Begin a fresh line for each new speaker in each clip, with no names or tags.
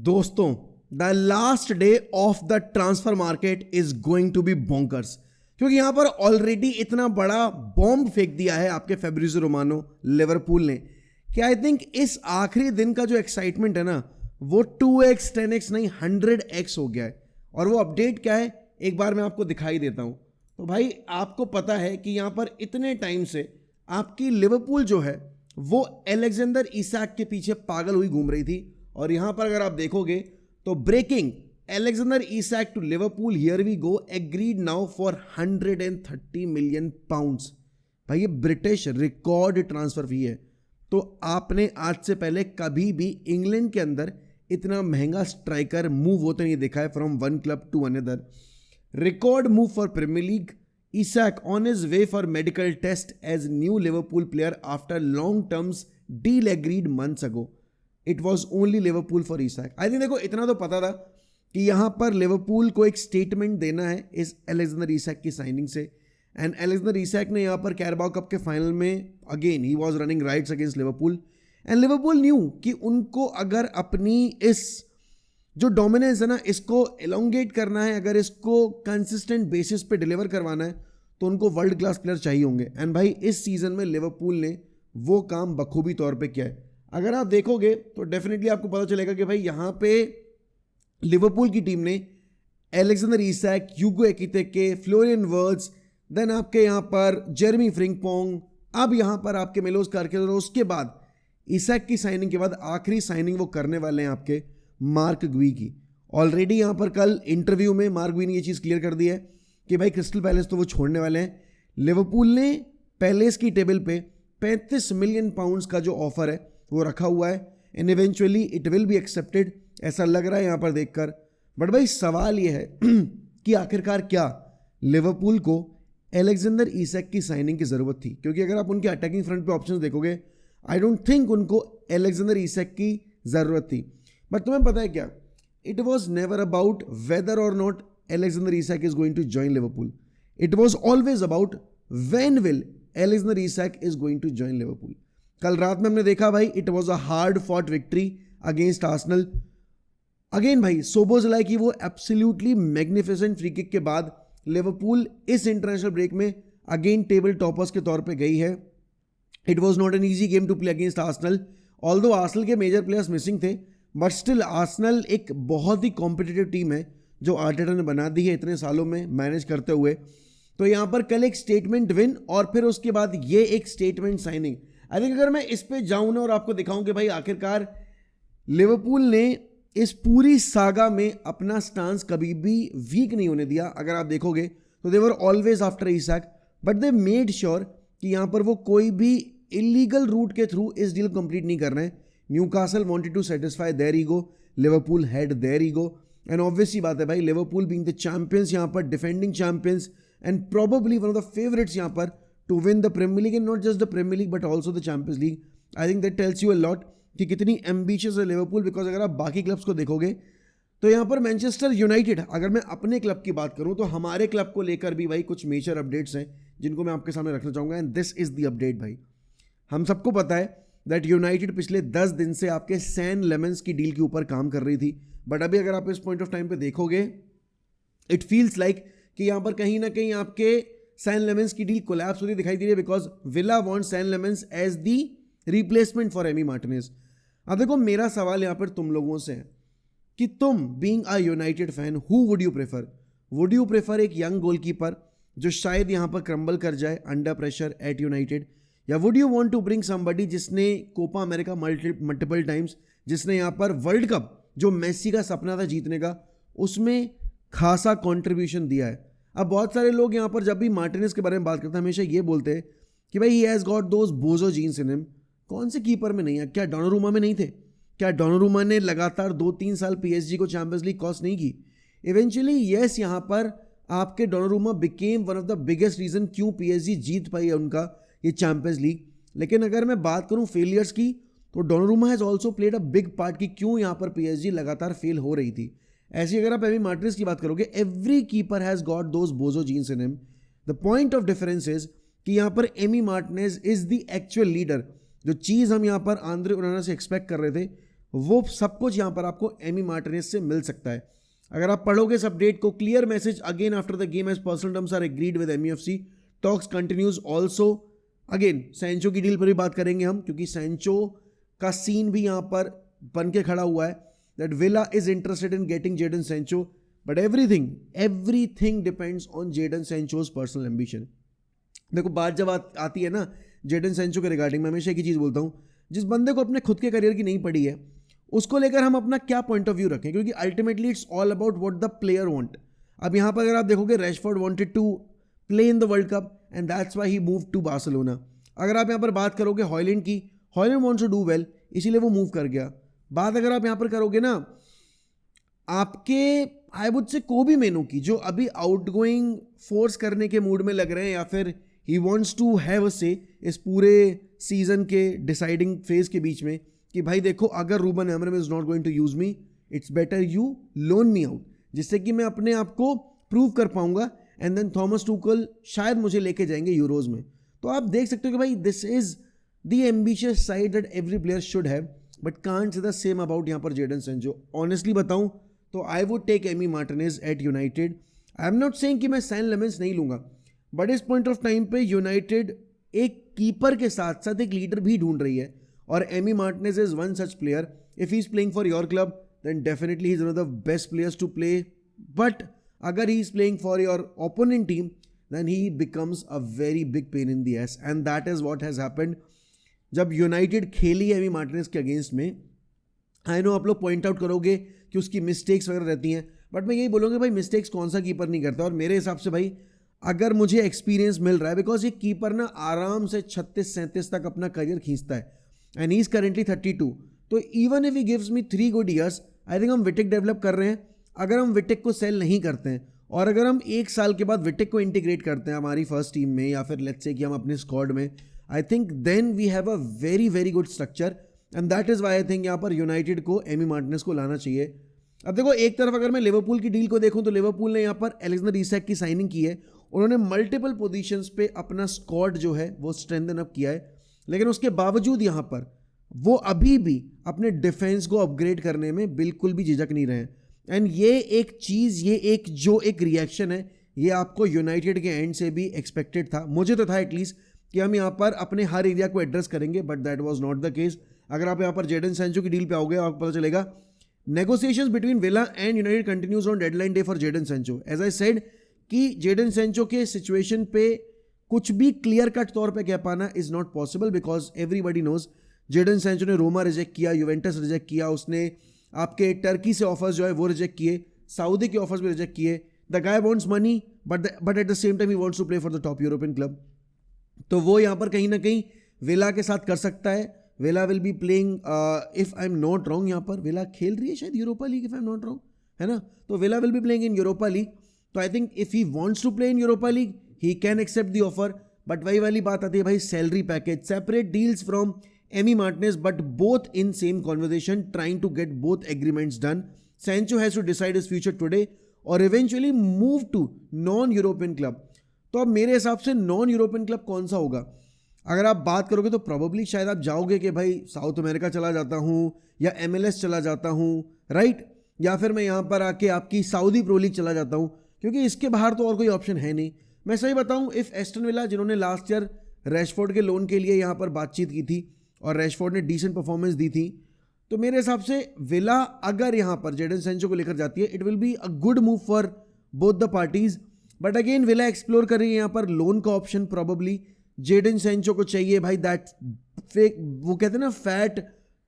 दोस्तों, the last day of the transfer market is going to be bonkers, क्योंकि यहां पर ऑलरेडी इतना बड़ा बॉम्ब फेंक दिया है आपके फैब्रिज़ो रोमानो लिवरपूल ने कि आई थिंक इस आखिरी दिन का जो एक्साइटमेंट है ना, वो 2x 10x नहीं 100x हो गया है। और वो अपडेट क्या है, एक बार मैं आपको दिखाई देता हूं। तो भाई आपको पता है कि यहां पर इतने टाइम से आपकी लिवरपूल जो है वो अलेक्जेंडर इसाक के पीछे पागल हुई घूम रही थी, और यहां पर अगर आप देखोगे तो breaking Alexander Isak to Liverpool, here we go, agreed now for 130 million pounds। भाई ये ब्रिटिश रिकॉर्ड ट्रांसफर फी है। तो आपने आज से पहले कभी भी इंग्लैंड के अंदर इतना महंगा स्ट्राइकर मूव होते नहीं देखा है from one club to another. Record move for Premier League. Isak on his way for medical test as new Liverpool player after long terms deal agreed months ago। It was only Liverpool for Isak। I think देखो इतना तो पता था कि यहां पर Liverpool को एक स्टेटमेंट देना है इस एलेक्जेंडर इसाक की साइनिंग से। एंड एलेक्जेंडर इसाक ने यहां पर कैरबाओ कप के फाइनल में again he was running rights against Liverpool, and Liverpool new कि उनको अगर अपनी इस जो डोमिनेंस है ना, इसको एलोंगेट करना है, अगर इसको कंसिस्टेंट बेसिस पे डिलीवर करवाना है, तो उनको वर्ल्ड क्लास प्लेयर चाहिए होंगे। एंड भाई इस सीजन में लिवरपूल ने वो काम बखूबी तौर पे किया है। अगर आप देखोगे तो डेफिनेटली आपको पता चलेगा कि भाई यहां पे लिवरपूल की टीम ने एलेक्जेंडर इसाक, ह्यूगो एकिटिके, फ्लोरियन वर्ट्स, देन आपके यहां पर जेरेमी फ्रिंकपोंग, अब यहां पर आपके मिलोस कार्किल, और उसके बाद इसाक की साइनिंग के बाद आखिरी साइनिंग वो करने वाले हैं आपके मार्क गुई की। ऑलरेडी यहां पर कल इंटरव्यू में मार्क गुई ने ये चीज़ क्लियर कर दी है कि भाई क्रिस्टल पैलेस तो वो छोड़ने वाले हैं। लिवरपूल ने पैलेस की टेबल पे 35 मिलियन पाउंड्स का जो ऑफर है वो रखा हुआ है, and eventually it will be accepted, ऐसा लग रहा है यहां पर देखकर। बट भाई सवाल यह है कि आखिरकार क्या लिवरपूल को एलेक्जेंडर इसाक की साइनिंग की जरूरत थी? क्योंकि अगर आप उनके अटैकिंग फ्रंट पे ऑप्शंस देखोगे, आई डोंट थिंक उनको एलेक्जेंडर इसाक की जरूरत थी। बट तुम्हें पता है क्या, it was never about whether और not Alexander Isak is going to join Liverpool, it was always about when will Alexander Isak is going to join Liverpool. कल रात में हमने देखा भाई it was a hard fought victory against Arsenal. Again भाई Szoboszlai की वो absolutely magnificent free kick के बाद लिवरपूल इस इंटरनेशनल ब्रेक में अगेन टेबल टॉपर्स के तौर पे गई है। It was not an easy game to play against Arsenal, although Arsenal के मेजर प्लेयर्स मिसिंग थे, बट स्टिल आर्सेनल एक बहुत ही कॉम्पिटिटिव टीम है जो आर्टेटा ने बना दी है इतने सालों में मैनेज करते हुए। तो यहाँ पर कल एक स्टेटमेंट विन और फिर उसके बाद ये एक स्टेटमेंट साइनिंग। आई थिंक अगर मैं इस पे जाऊँ ना और आपको दिखाऊं कि भाई आखिरकार लिवरपूल ने इस पूरी सागा में अपना स्टांस कभी भी वीक नहीं होने दिया। अगर आप देखोगे तो they were always after Isak, but they made sure कि यहां पर वो कोई भी इलीगल रूट के थ्रू इस डील कंप्लीट नहीं कर रहे हैं। Newcastle wanted to satisfy their ego, Liverpool had their ego, and obviously बात है भाई लिवरपूल बीइंग द चैंपियंस, यहां पर defending champions and probably one of the favourites यहां पर to win the Premier League, and not just the Premier League but also the Champions League. I think that tells you a lot कि कितनी ambitious है Liverpool. Because अगर आप बाकी clubs को देखोगे तो यहां पर मैनचेस्टर यूनाइटेड, अगर मैं अपने क्लब की बात करूं तो हमारे क्लब को लेकर भी भाई कुछ मेजर अपडेट्स हैं जिनको मैं आपके सामने रखना चाहूंगा, and this is the update. भाई हम सबको पता है दैट यूनाइटेड पिछले 10 दिन से आपके सैन लेमन्स की डील के ऊपर काम कर रही थी, बट अभी अगर आप इस पॉइंट ऑफ टाइम पे देखोगे इट फील्स लाइक कि यहां पर कहीं ना कहीं आपके सैन लेमन्स की डील कोलैप्स होती दिखाई दे रही है, because Villa want Senne Lammens as the replacement for Emi Martinez. अब देखो मेरा सवाल यहां पर तुम लोगों से है कि तुम being a United fan, who would you prefer? Would you prefer एक यंग गोलकीपर जो शायद यहां पर क्रम्बल कर जाए अंडर प्रेशर एट यूनाइटेड, या would you want to bring somebody जिसने कोपा अमेरिका मल्टीपल टाइम्स, जिसने यहां पर वर्ल्ड कप जो मेसी का सपना था जीतने का, उसमें खासा कॉन्ट्रीब्यूशन दिया है? अब बहुत सारे लोग यहां पर जब भी मार्टिनेज के बारे में बात करते हैं हमेशा ये बोलते हैं कि भाई he has got those bozo genes in him. कौन से कीपर में नहीं है? क्या डोनारूमा में नहीं थे? क्या डोनारूमा ने लगातार 2-3 साल पीएसजी को चैंपियंस लीग कॉस्ट नहीं की? इवेंचुअली यस, यहां पर आपके Donnarumma became one of the biggest reason क्यों पीएसजी जीत पाई है उनका ये चैंपियंस लीग। लेकिन अगर मैं बात करूं फेलियर्स की, तो Donnarumma has also played a big part कि क्यों यहां पर पीएसजी लगातार फेल हो रही थी। ऐसी अगर आप एमी मार्टिनेज की बात करोगे, every keeper has got those bozo genes in him. The point of difference is कि यहां पर Emi Martinez is the actual leader. जो चीज़ हम यहाँ पर आंद्रे ओनाना से एक्सपेक्ट कर रहे थे वो सब कुछ यहाँ पर आपको एमी मार्टिनेज से मिल सकता है। अगर आप पढ़ोगे इस अपडेट को, clear message again after the game as personal terms are agreed with MUFC, talks continues also. Again Sancho की डील पर भी बात करेंगे हम, क्योंकि सैंचो का सीन भी यहाँ पर बन के खड़ा हुआ है that Villa is interested in getting Jadon Sancho, but everything depends on Jadon Sancho's personal ambition. देखो बात जब आती है ना जेडन सैंचो के रिगार्डिंग, मैं हमेशा एक ही चीज़ बोलता हूँ, जिस बंदे को अपने खुद के करियर की नहीं पड़ी है उसको लेकर हम अपना क्या पॉइंट ऑफ व्यू रखें, क्योंकि ultimately it's all about what the player want. अब यहाँ पर अगर आप देखोगे Rashford wanted to play in the World Cup and that's why he move to Barcelona. अगर आप यहाँ पर बात करोगे हॉयलैंड की, Hojlund wants to do well, इसीलिए वो मूव कर गया। बात अगर आप यहाँ पर करोगे ना आपके आई वुड से कोबी मेनू की, जो अभी आउटगोइंग फोर्स करने के मूड में लग रहे हैं, या फिर he wants to have a say इस पूरे सीजन के डिसाइडिंग फेज के बीच में, कि भाई देखो अगर Ruben Amorim is not going to use me, it's better you loan me out, जिससे कि मैं अपने आप को प्रूव कर पाऊंगा एंड देन थॉमस टूकल शायद मुझे लेके जाएंगे यूरोज में। तो आप देख सकते हो कि भाई this is the ambitious side that every player should have, but can't say the same about यहाँ पर जेडन सैंचो। ऑनेस्टली बताऊं तो I would take Emi Martinez at United. I am not saying कि मैं सैन लेमेंस नहीं लूंगा, but इस point of time पे यूनाइटेड एक कीपर के साथ साथ एक लीडर भी ढूंढ रही है, और Emi Martinez is one such player. If he is playing for your club then definitely he is one of the best players to play, but अगर he is playing for your opponent team then he becomes a very big pain in the ass, and that is what has happened जब United खेली Emi Martinez के अगेंस्ट में। I no आप लोग point out करोगे कि उसकी मिस्टेक्स वगैरह रहती हैं, बट मैं यही बोलूँगा भाई मिस्टेक्स कौन सा कीपर नहीं करता। और मेरे हिसाब से भाई अगर मुझे एक्सपीरियंस मिल रहा है, बिकॉज ये कीपर ना आराम से 36-37 तक अपना करियर खींचता है एंड ही इज करेंटली 32, तो even if he gives me 3 good years, I think हम विटेक डेवलप कर रहे हैं। अगर हम विटेक को सेल नहीं करते हैं और अगर हम 1 साल के बाद विटेक को इंटीग्रेट करते हैं हमारी फर्स्ट टीम में, या फिर लेट्स से कि हम अपने स्क्वाड में, I think then we have a very very good structure, and that is why I think यहाँ पर यूनाइटेड को एमी मार्टिनेज को लाना चाहिए। अब देखो एक तरफ अगर मैं लिवरपूल की डील को देखूं तो लिवरपूल ने यहाँ पर एलेक्जेंडर इसाक की साइनिंग की है, उन्होंने मल्टीपल पोजीशंस पे अपना स्क्वाड जो है वो स्ट्रेंथन अप किया है, लेकिन उसके बावजूद यहाँ पर वो अभी भी अपने डिफेंस को अपग्रेड करने में बिल्कुल भी झिझक नहीं रहे हैं। एंड ये एक चीज़, ये एक रिएक्शन है, ये आपको यूनाइटेड के एंड से भी एक्सपेक्टेड था, मुझे तो था एटलीस्ट, कि हम यहाँ पर अपने हर एरिया को एड्रेस करेंगे, but that was not the case. अगर आप यहाँ पर जेडन सैंचो की डील पे आओगे आपको पता चलेगा negotiations between Villa and United continues on deadline day for Jadon Sancho. As I said कि जेडन सैंचो के सिचुएशन पे कुछ भी क्लियर कट तौर पे कह पाना is not possible, because everybody knows Jadon Sancho ने रोमा रिजेक्ट किया, यूवेंटस रिजेक्ट किया, उसने आपके टर्की से ऑफर्स जो है वो रिजेक्ट किए, सऊदी के ऑफर्स भी रिजेक्ट किए। The guy wants money but at the same time he wants to play for the top European club, तो वो यहाँ पर कहीं ना कहीं विला के साथ कर सकता है। Villa will be playing, if I am not wrong, यहाँ पर विला खेल रही है शायद Europa League, if I am not wrong, है ना, तो Villa will be playing in Europa League. तो I think if he wants to play in Europa League he can accept the offer, but वही वाली बात आती है भाई salary package, separate deals from Emi Martinez but both in same conversation, trying to get both agreements done. Sancho has to decide his future today और eventually move to non European club. तो अब मेरे हिसाब से non European club कौन सा होगा, अगर आप बात करोगे तो प्रोबेबली शायद आप जाओगे कि भाई साउथ अमेरिका चला जाता हूँ या MLS चला जाता हूँ, राइट, या फिर मैं यहाँ पर आके आपकी सऊदी प्रो लीग चला जाता हूँ, क्योंकि इसके बाहर तो और कोई ऑप्शन है नहीं। मैं सही बताऊँ, इफ एस्टन विला जिन्होंने लास्ट ईयर रैशफोर्ड के लोन के लिए यहाँ पर बातचीत की थी और रैशफोर्ड ने डिसेंट परफॉर्मेंस दी थी, तो मेरे हिसाब से विला अगर यहाँ पर जेडन सैंचो को लेकर जाती है it will be a good move for both the parties. But again villa explore कर रही है यहाँ पर लोन का ऑप्शन, प्रॉबली जेडन सैंचो को चाहिए भाई दैट फेक, वो कहते हैं ना फैट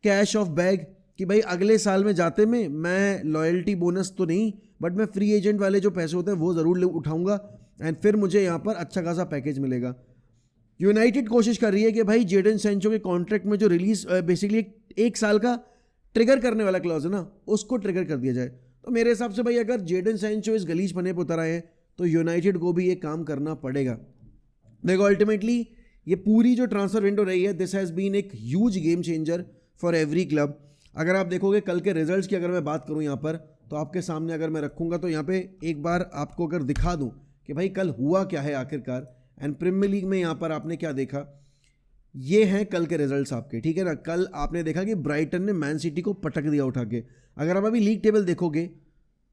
कैश ऑफ बैग, कि भाई अगले साल में जाते में मैं लॉयल्टी बोनस तो नहीं बट मैं फ्री एजेंट वाले जो पैसे होते हैं वो ज़रूर उठाऊंगा एंड फिर मुझे यहाँ पर अच्छा खासा पैकेज मिलेगा। यूनाइटेड कोशिश कर रही है कि भाई जेडन सैंचो के कॉन्ट्रैक्ट में जो रिलीज बेसिकली 1 साल का ट्रिगर करने वाला क्लॉज है ना, उसको ट्रिगर कर दिया जाए। तो मेरे हिसाब से भाई अगर जेडन सैंचो इस गलीज पने पर उतर आए हैं तो यूनाइटेड को भी ये काम करना पड़ेगा। देखो अल्टीमेटली ये पूरी जो ट्रांसफर विंडो रही है दिस हैज़ बीन एक huge game changer for every club. अगर आप देखोगे कल के रिजल्ट्स की अगर मैं बात करूं यहाँ पर, तो आपके सामने अगर मैं रखूंगा तो यहाँ पे एक बार आपको अगर दिखा दूं कि भाई कल हुआ क्या है आखिरकार, एंड प्रीमियर लीग में यहाँ पर आपने क्या देखा। ये हैं कल के रिजल्ट्स आपके, ठीक है ना। कल आपने देखा कि ब्राइटन ने मैन सिटी को पटक दिया उठा के। अगर आप अभी लीग टेबल देखोगे,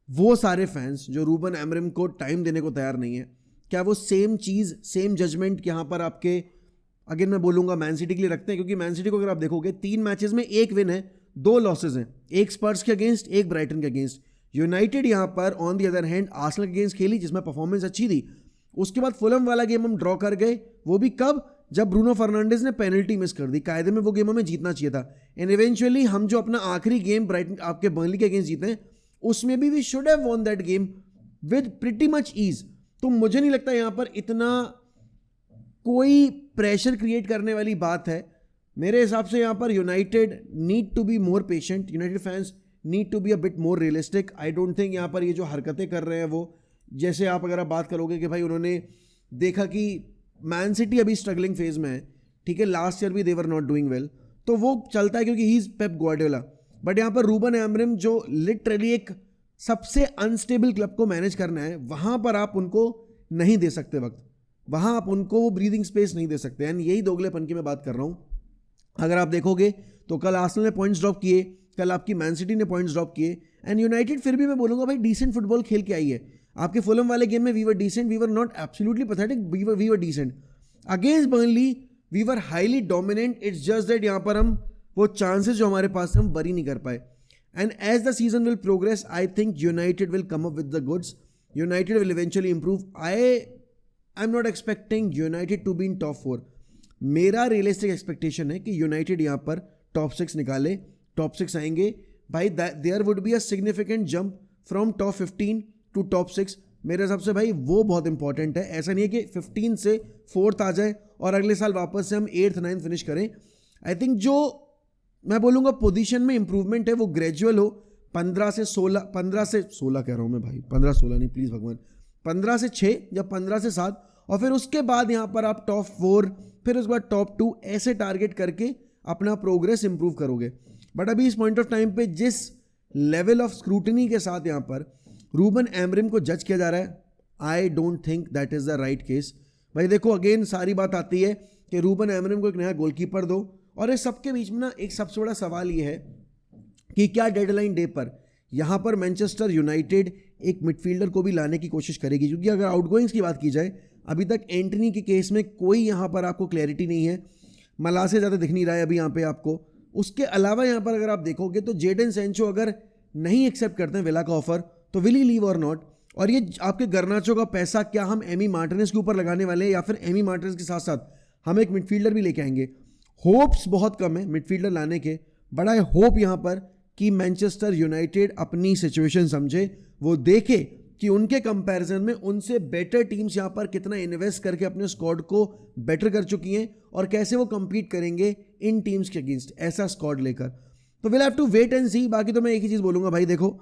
वो सारे फैंस जो रूबन एमरिम को टाइम देने को तैयार नहीं है, क्या वो सेम चीज़, सेम जजमेंट यहाँ पर आपके, अगेन मैं बोलूँगा मैन सिटी के लिए रखते हैं? क्योंकि मैन सिटी को अगर आप देखोगे 3 मैचेस में 1 विन है, 2 लॉसेज हैं, एक स्पर्स के अगेंस्ट, एक ब्राइटन के अगेंस्ट। यूनाइटेड यहाँ पर on the other hand Arsenal के अगेंस्ट खेली जिसमें परफॉर्मेंस अच्छी थी, उसके बाद फुलम वाला गेम हम ड्रॉ कर गए, वो भी कब, जब ब्रूनो फर्नांडिस ने पेनल्टी मिस कर दी। कायदे में वो गेम हमें जीतना चाहिए था, एंड इवेंचुअली हम जो अपना आखिरी गेम ब्राइटन आपके बर्नली के अगेंस्ट जीते हैं, उसमें भी we should have won that game with pretty much ease. तो मुझे नहीं लगता यहाँ पर इतना कोई प्रेशर क्रिएट करने वाली बात है। मेरे हिसाब से यहाँ पर United need to be more patient, United fans need to be a bit more realistic. I don't think यहाँ पर ये जो हरकतें कर रहे हैं वो, जैसे आप अगर आप बात करोगे कि भाई उन्होंने देखा कि मैन सिटी अभी स्ट्रगलिंग फेज में है, ठीक है, लास्ट ईयर भी दे वर नॉट डूइंग वेल, तो वो चलता है क्योंकि he is Pep Guardiola. But यहाँ पर रूबन एमरिम जो लिटरली एक सबसे अनस्टेबल क्लब को मैनेज करना है, वहाँ पर आप उनको नहीं दे सकते वक्त, वहाँ आप उनको वो ब्रीदिंग स्पेस नहीं दे सकते। एंड यही दोगलेपन की मैं बात कर रहा हूँ। अगर आप देखोगे तो कल आर्सेनल ने पॉइंट्स ड्रॉप किए, कल आपकी मैन सिटी ने पॉइंट्स ड्रॉप किए, एंड यूनाइटेड फिर भी मैं बोलूँगा भाई डिसेंट फुटबॉल खेल के आई है। आपके फुलम वाले गेम में we were decent, we were not absolutely pathetic, we were decent. Against Burnley we were highly dominant, it's just that यहाँ पर हम वो चांसेस जो हमारे पास हम बरी नहीं कर पाए। And as the season will progress, I think United will come up with the goods, United will eventually improve. I am not expecting United to be in top 4। मेरा रियलिस्टिक एक्सपेक्टेशन है कि यूनाइटेड यहाँ पर top 6 निकाले, top 6 आएंगे भाई, there would be a significant jump from top 15 to top 6। मेरे हिसाब से भाई वो बहुत इंपॉर्टेंट है। ऐसा नहीं है कि 15 से 4th आ जाए और अगले साल वापस से हम 8th 9th फिनिश करें। आई थिंक जो मैं बोलूँगा पोजीशन में इंप्रूवमेंट है वो ग्रेजुअल हो, 15 से 16 कह रहा हूँ मैं भाई, 15-16 नहीं प्लीज़ भगवान, 15 से 6 या 15 से 7, और फिर उसके बाद यहाँ पर आप टॉप 4, फिर उसके बाद टॉप 2, ऐसे टारगेट करके अपना प्रोग्रेस इंप्रूव करोगे। बट अभी इस पॉइंट ऑफ टाइम पे जिस लेवल ऑफ स्क्रूटनी के साथ यहाँ पर रूबन एमरिम को जज किया जा रहा है, आई don't think that is the right case. भाई देखो अगेन सारी बात आती है कि रूबन एमरिम को एक नया गोलकीपर दो, और इस सबके बीच में ना एक सबसे बड़ा सवाल ये है कि क्या डेडलाइन डे पर यहाँ पर मैनचेस्टर यूनाइटेड एक मिडफील्डर को भी लाने की कोशिश करेगी? क्योंकि अगर आउटगोइंग्स की बात की जाए, अभी तक एंटनी के केस में कोई यहाँ पर आपको क्लैरिटी नहीं है, मला से ज़्यादा दिख नहीं रहा है अभी यहाँ पे आपको। उसके अलावा यहाँ पर अगर आप देखोगे तो जेडन सेंचो अगर नहीं एक्सेप्ट करते हैं विला का ऑफर, तो विल ही लीव और नॉट? और ये आपके गर्नाचो का पैसा क्या हम एमी मार्टिनेज के ऊपर लगाने वाले हैं, या फिर एमी मार्टिनेज के साथ साथ हम एक मिडफील्डर भी लेके आएंगे? होप्स बहुत कम है मिडफील्डर लाने के, बट आई होप यहाँ पर कि मैनचेस्टर यूनाइटेड अपनी सिचुएशन समझे, वो देखे कि उनके कंपैरिजन में उनसे बेटर टीम्स यहाँ पर कितना इन्वेस्ट करके अपने स्क्वाड को बेटर कर चुकी हैं और कैसे वो compete करेंगे इन टीम्स के अगेंस्ट ऐसा स्क्वाड लेकर। तो will have to wait and see. बाकी तो मैं एक ही चीज़ बोलूँगा भाई, देखो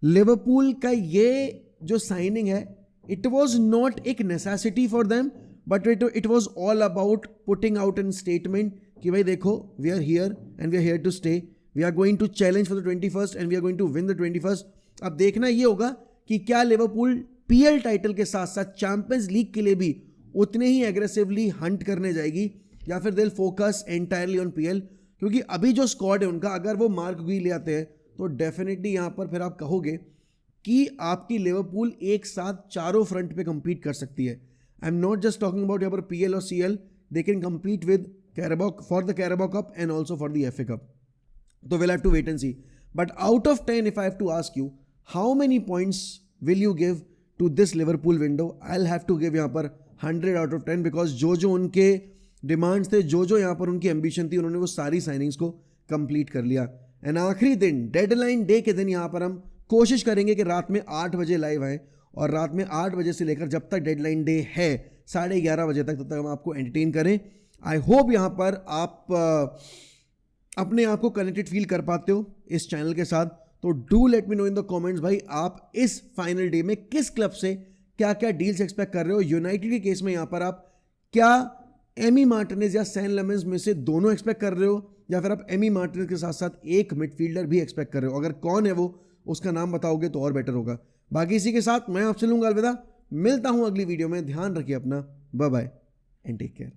लिवरपूल का ये जो साइनिंग है, इट वॉज नॉट एक necessity for them, but it was all about putting out an statement कि भाई देखो we are here and we are here to stay, we are going to challenge for the 21st and we are going to win the 21st। अब देखना ये होगा कि क्या Liverpool PL title के साथ साथ चैंपियंस लीग के लिए भी उतने ही एग्रेसिवली हंट करने जाएगी, या फिर दिल फोकस एंटायरली ऑन पीएल। क्योंकि अभी जो स्क्वाड है उनका, अगर वो मार्क गुई ले आते हैं तो डेफिनेटली यहाँ पर फिर आप कहोगे कि आपकी लिवरपूल एक साथ चारों फ्रंट पे compete कर सकती है। I am not just talking about यहाँ पर पीएल और CL, they can compete with Carabao for the Carabao cup and also for the FA cup. तो will have to wait and see. But out of 10 if I have to ask you how many points will you give to this Liverpool window, I will have to give यहाँ पर 100 out of 10, because जो उनके demands थे, जो यहाँ पर उनकी ambition थी, उन्होंने वो सारी साइनिंग्स को कंप्लीट कर लिया। एंड आखिरी दिन डेडलाइन डे के दिन यहाँ पर हम कोशिश करेंगे कि रात में 8 बजे लाइव आए, और रात में 8 बजे से लेकर जब तक डेडलाइन डे है 11:30 बजे तक, तब तक हम आपको एंटरटेन करें। आई होप यहाँ पर आप अपने आप को कनेक्टेड फील कर पाते हो इस चैनल के साथ। तो do let me know in the comments भाई, आप इस फाइनल डे में किस क्लब से क्या क्या डील्स एक्सपेक्ट कर रहे हो। यूनाइटेड के केस में यहाँ पर आप क्या एमी मार्टिनेज या सैन लेमेंस में से दोनों एक्सपेक्ट कर रहे हो, या फिर आप एमी मार्टिनेज के साथ साथ एक मिडफील्डर भी एक्सपेक्ट कर रहे हो? अगर कौन है वो, उसका नाम बताओगे तो और बेटर होगा। बाकी इसी के साथ मैं आपसे लूँगा अलविदा, मिलता हूँ अगली वीडियो में। ध्यान रखिए अपना, bye bye and take care.